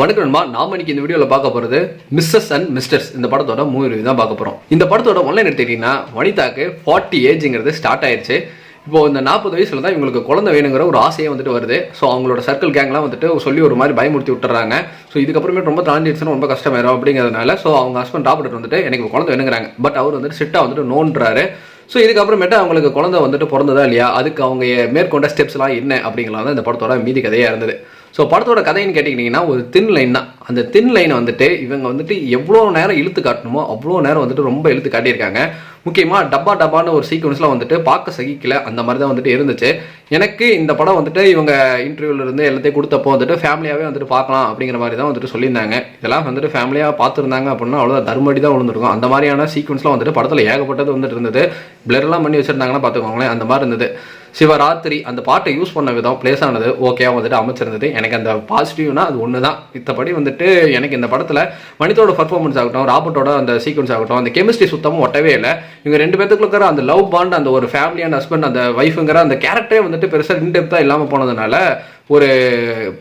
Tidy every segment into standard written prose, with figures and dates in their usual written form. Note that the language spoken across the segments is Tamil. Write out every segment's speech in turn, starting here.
வணக்கம். நாம இன்னைக்கு இந்த வீடியோவில் பார்க்க போகிறது மிஸ்ஸஸ் அண்ட் மிஸ்டர்ஸ் இந்த படத்தோட மூவி ரிவ்யூ தான் பார்க்க போகிறோம். இந்த படத்தோட ஒன்லைன் எடுத்துக்கிட்டீங்கன்னா வனிதாக்கு 40 ஏஜ்ங்கிறது ஸ்டார்ட் ஆயிடுச்சு. இப்போ இந்த 40 வயசுல தான் இவங்களுக்கு குழந்தை வேணுங்கிற ஒரு ஆசையே வந்துட்டு வருது. ஸோ அவங்களோட சர்க்கிள் கேங்லாம் வந்துட்டு சொல்லி ஒரு மாதிரி பயமுறுத்தி விட்டுறாங்க. ஸோ இதுக்கப்புறமே ரொம்ப தாண்டிடுச்சுன்னா ரொம்ப கஷ்டமாயிரும் அப்படிங்கிறதுனால ஸோ அவங்க ஹஸ்பண்ட் டாக்டர் வந்துட்டு எனக்கு குழந்தை வேணுங்கிறாங்க. பட் அவர் வந்துட்டு ஸ்ட்ரிக்டாக வந்துட்டு நோன்றாரு. ஸோ இதுக்கப்புறமேட்டு அவங்களுக்கு குழந்தை வந்துட்டு பிறந்ததா இல்லையா, அதுக்கு அவங்க மேற்கொண்ட ஸ்டெப்ஸ்லாம் என்ன அப்படிங்கலாம் தான் இந்த படத்தோட மீதி கதையாக இருந்தது. ஸோ படத்தோட கதைன்னு கேட்டிங்கன்னா ஒரு தின் லைன் தான். அந்த தின் லைனை வந்துட்டு இவங்க வந்துட்டு எவ்வளோ நேரம் இழுத்து காட்டணுமோ அவ்வளோ நேரம் வந்துட்டு ரொம்ப இழுத்து காட்டியிருக்காங்க. முக்கியமாக டப்பான்னு ஒரு சீக்வன்ஸ்லாம் வந்துட்டு பார்க்க சகிக்கல, அந்த மாதிரி தான் வந்துட்டு இருந்துச்சு. எனக்கு இந்த படம் வந்துட்டு இவங்க இன்டர்வியூலேருந்து எல்லாத்தையும் கொடுத்தப்போ வந்துட்டு ஃபேமிலியாகவே வந்துட்டு பார்க்கலாம் அப்படிங்கிற மாதிரி தான் வந்துட்டு சொல்லியிருந்தாங்க. இதெல்லாம் வந்துட்டு ஃபேமிலியாக பார்த்துருந்தாங்க அப்படின்னா அவ்வளோதான் தர்மடி தான் விழுந்துருக்கும். அந்த மாதிரியான சீக்வன்ஸ்லாம் வந்துட்டு படத்தில் ஏகப்பட்டது வந்துட்டு இருந்தது. பிளர்லாம் பண்ணி வச்சுருந்தாங்கன்னா பார்த்துக்கோங்களேன், அந்த மாதிரி இருந்தது. சிவராத்திரி அந்த பாட்டை யூஸ் பண்ண விதம் பிளேஸ் ஆனது ஓகேவா வந்துட்டு அமைச்சிருந்தது. எனக்கு அந்த பாசிட்டிவ்னா அது ஒன்று தான். இத்தபடி வந்துட்டு எனக்கு இந்த படத்தில் மனிதோட பர்ஃபார்மன்ஸ் ஆகட்டும், ராபர்ட்டோட அந்த சீக்வன்ஸ் ஆகட்டும், அந்த கெமிஸ்ட்ரி சுத்தமும் ஒட்டவே இல்லை. இவங்க ரெண்டு பேத்துக்குள்ள இருக்கிற அந்த லவ் பாண்ட், அந்த ஒரு ஃபேமிலி அண்ட் ஹஸ்பண்ட் அந்த ஒய்ஃபுங்கிற அந்த கேரக்டரே வந்துட்டு பெருசாக இன்டெப்த்தாக இல்லாமல் போனதுனால ஒரு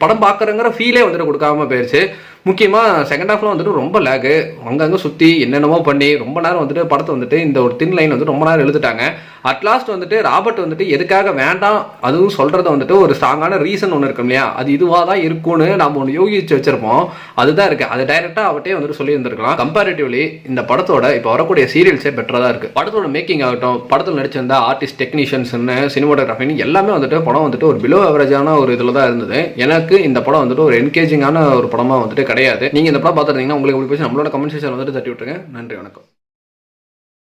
படம் பார்க்குறங்கிற ஃபீலே வந்துட்டு கொடுக்காம போயிடுச்சு. முக்கியமாக செகண்ட் ஹாஃப்லாம் வந்துட்டு ரொம்ப லேகு, அங்கங்கே சுற்றி என்னென்னமோ பண்ணி ரொம்ப நேரம் வந்துட்டு படத்தை வந்துட்டு இந்த ஒரு தின் லைன் வந்துட்டு ரொம்ப நேரம் எழுதிட்டாங்க. அட்லாஸ்ட் வந்துட்டு ராபர்ட் வந்துட்டு எதுக்காக வேண்டாம் அதுவும் சொல்கிறத வந்துட்டு ஒரு ஸ்ட்ராங்கான ரீசன் ஒன்று இருக்கும் இல்லையா, அது இதுவாக தான் இருக்கும்னு நம்ம ஒன்று யோகிச்சு வச்சிருப்போம். அதுதான் இருக்குது. அது டைரெக்டாக அவட்டே வந்துட்டு சொல்லி இருந்திருக்கலாம். கம்பேரிட்டிவ்லி இந்த படத்தோட இப்போ வரக்கூடிய சீரியல்ஸே பெட்டராக தான் இருக்குது. படத்தோட மேக்கிங் ஆகட்டும், படத்தில் நடிச்சிருந்த ஆர்டிஸ்ட், டெக்னீஷியன்ஸ்னு, சினிமாட்டோகிராஃபின்னு எல்லாமே வந்துட்டு படம் வந்துட்டு ஒரு பிலோ அவரேஜான ஒரு இதில் தான் இருந்தது. எனக்கு இந்த படம் வந்துட்டு ஒரு என்கேஜிங்கான ஒரு படமாக வந்துட்டு கிடையாது. நீங்கள் இந்த படம் பார்த்துருந்தீங்கன்னா உங்களுக்கு எப்படி போச்சு நம்மளோட கமெண்ட் செக்ஷனில் வந்துட்டு தட்டி விட்டுருங்க. நன்றி, வணக்கம்.